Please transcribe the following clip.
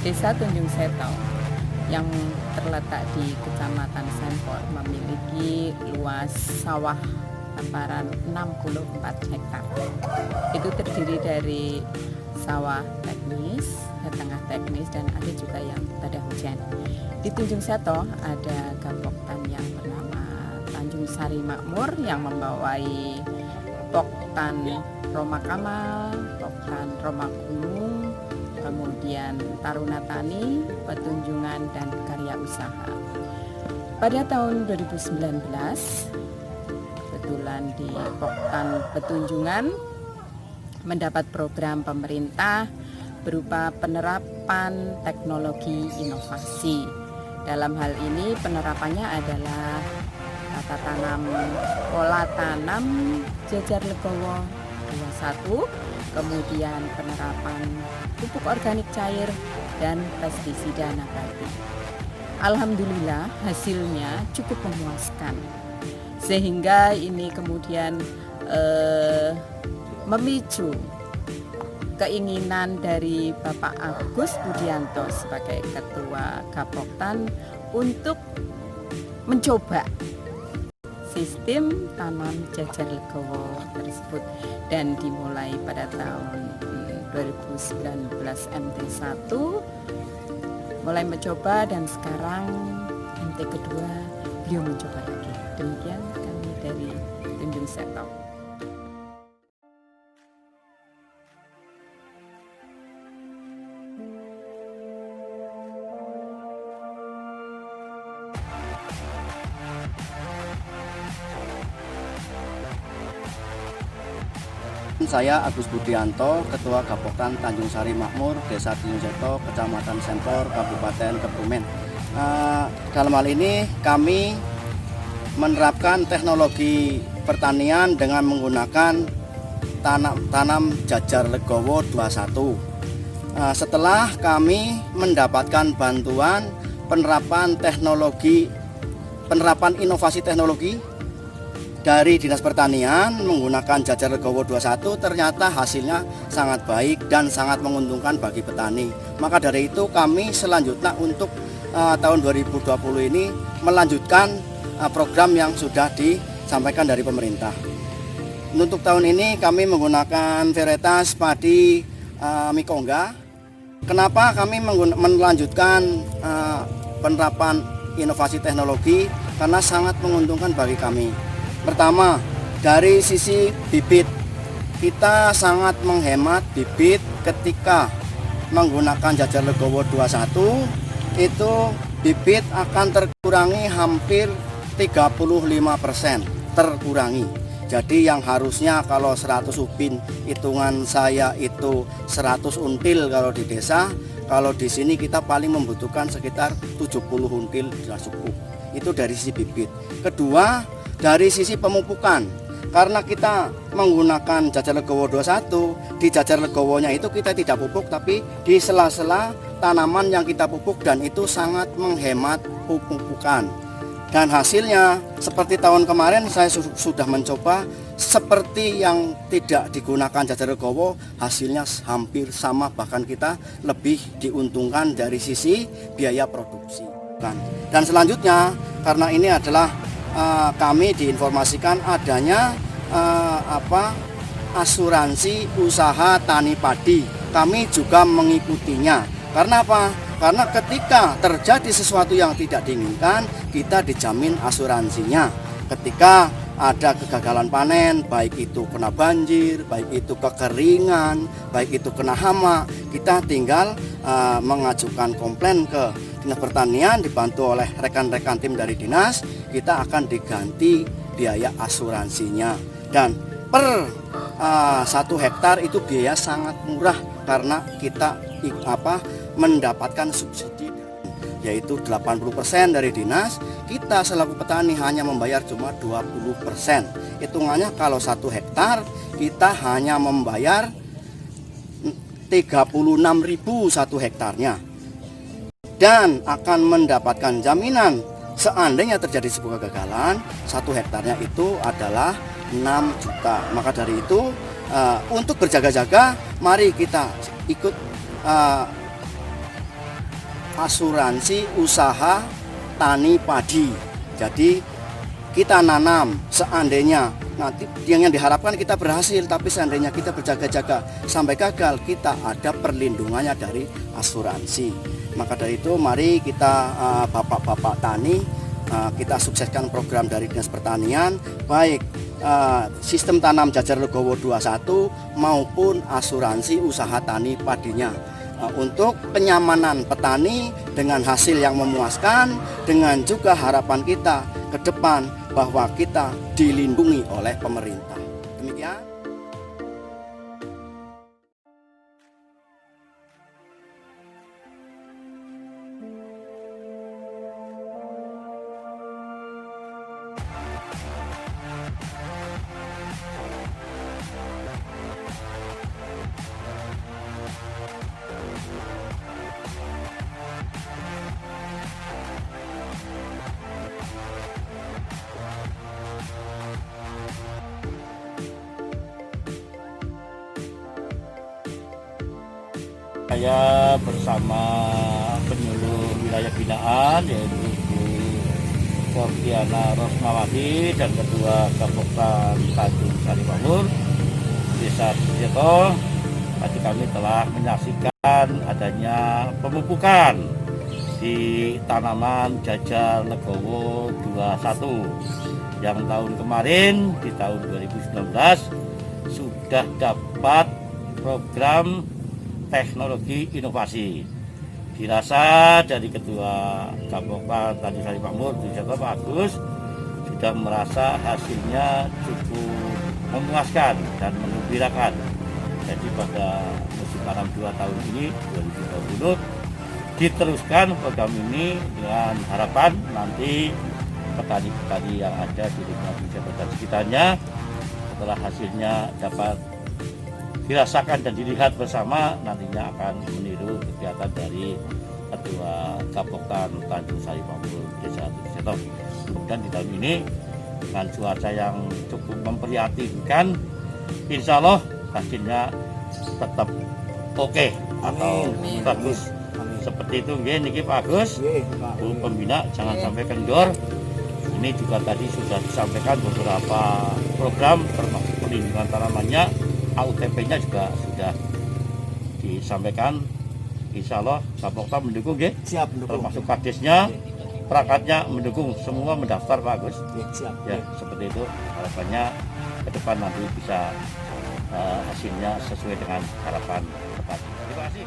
Desa Tunjung Seto yang terletak di Kecamatan Sempor memiliki luas sawah hamparan 64 hektar. Itu terdiri dari sawah teknis, setengah teknis, dan ada juga yang tada hujan. Di Tunjung Seto ada gapoktan yang bernama Tanjung Sari Makmur yang membawai Poktan Roma Kamal, Poktan Roma Gunung, kemudian Taruna Tani, Petunjungan, dan Karya Usaha. Pada tahun 2019, kebetulan di Poktan Petunjungan mendapat program pemerintah berupa penerapan teknologi inovasi. Dalam hal ini penerapannya adalah tata tanam pola tanam jajar legowo 21, kemudian penerapan pupuk organik cair dan pestisida nabati. Alhamdulillah hasilnya cukup memuaskan, sehingga ini kemudian memicu keinginan dari Bapak Agus Budianto sebagai Ketua Gapoktan untuk mencoba sistem tanam jajar legowo tersebut, dan dimulai pada tahun 2019 MT1 mulai mencoba, dan sekarang MT kedua beliau mencoba lagi. Demikian kami dari Tunjung Seto. Saya Agus Budianto, Ketua Gapoktan Tanjung Sari Makmur, Desa Tunjung Seto, Kecamatan Sempor, Kabupaten Kebumen. Dalam hal ini kami menerapkan teknologi pertanian dengan menggunakan tanam jajar legowo 21. Setelah kami mendapatkan bantuan penerapan inovasi teknologi dari Dinas Pertanian menggunakan jajar legowo 21, ternyata hasilnya sangat baik dan sangat menguntungkan bagi petani. Maka dari itu kami selanjutnya untuk tahun 2020 ini melanjutkan program yang sudah disampaikan dari pemerintah. Untuk tahun ini kami menggunakan varietas padi Mikongga. Kenapa kami melanjutkan penerapan inovasi teknologi? Karena sangat menguntungkan bagi kami. Pertama, dari sisi bibit, kita sangat menghemat bibit ketika menggunakan jajar legowo 21. Itu bibit akan terkurangi hampir 35% terkurangi. Jadi yang harusnya kalau 100 ubin, hitungan saya itu 100 until kalau di desa, kalau di sini kita paling membutuhkan sekitar 70 until sudah cukup. Itu dari sisi bibit. Kedua, dari sisi pemupukan, karena kita menggunakan jajar legowo 21, di jajar legowonya itu kita tidak pupuk, tapi di sela-sela tanaman yang kita pupuk, dan itu sangat menghemat pupukan. Dan hasilnya seperti tahun kemarin saya sudah mencoba seperti yang tidak digunakan jajar legowo, hasilnya hampir sama, bahkan kita lebih diuntungkan dari sisi biaya produksi. Dan selanjutnya, karena ini adalah kami diinformasikan adanya asuransi usaha tani padi. Kami juga mengikutinya. Karena apa? Karena ketika terjadi sesuatu yang tidak diinginkan, kita dijamin asuransinya. Ketika ada kegagalan panen, baik itu kena banjir, baik itu kekeringan, baik itu kena hama, kita tinggal mengajukan komplain ke Dinas Pertanian, dibantu oleh rekan-rekan tim dari dinas, kita akan diganti biaya asuransinya. Dan per 1 hektar itu biaya sangat murah, karena kita mendapatkan subsidi yaitu 80% dari dinas. Kita selaku petani hanya membayar cuma 20%. Hitungannya kalau 1 hektar kita hanya membayar 36.000 1 hektarnya, dan akan mendapatkan jaminan seandainya terjadi sebuah kegagalan, 1 hektarnya itu adalah 6 juta. Maka dari itu untuk berjaga-jaga, mari kita ikut asuransi usaha tani padi. Jadi kita nanam, seandainya nanti yang diharapkan kita berhasil, tapi seandainya kita berjaga-jaga sampai gagal, kita ada perlindungannya dari asuransi. Maka dari itu mari kita bapak-bapak tani, kita sukseskan program dari Dinas Pertanian, baik sistem tanam jajar legowo 21 maupun asuransi usaha tani padinya, untuk kenyamanan petani dengan hasil yang memuaskan, dengan juga harapan kita ke depan bahwa kita dilindungi oleh pemerintah. Demikian. Saya bersama penyuluh wilayah binaan yaitu Bu Fortiana Rosmawati dan Ketua Gapoktan Tanjung Sari Makmur Desa Sujeto. Tadi kami telah menyaksikan adanya pemupukan di tanaman jajar legowo 21 yang tahun kemarin di tahun 2019 sudah dapat program teknologi inovasi. Dirasa dari Ketua Gapoktan Tanjung Sari Makmur Sujeto Pak Agus sudah merasa hasilnya cukup memuaskan dan menggembirakan. Jadi pada musim tanam 2 tahun ini 2020 diteruskan program ini dengan harapan nanti petani-petani yang ada di lingkungan desa dan sekitarnya setelah hasilnya dapat dirasakan dan dilihat bersama, nantinya akan meniru kegiatan dari Ketua Gapoktan Tanjung Sari Makmur Desa Sujeto. Kemudian di tahun ini dengan cuaca yang cukup memprihatinkan, insya Allah hasilnya tetap oke atau bagus. Seperti itu niki Pak Agus, Bu Pembina, jangan sampai kendor. Ini juga tadi sudah disampaikan beberapa program termasuk perlindungan tanamannya, AUTP-nya juga sudah disampaikan. Insya Allah Gapoktan mendukung, Siap, mendukung. termasuk kadesnya, perangkatnya mendukung, semua mendaftar Pak Agus. Siap. Ya, seperti itu harapannya ke depan nanti bisa hasilnya sesuai dengan harapan petani. Terima kasih.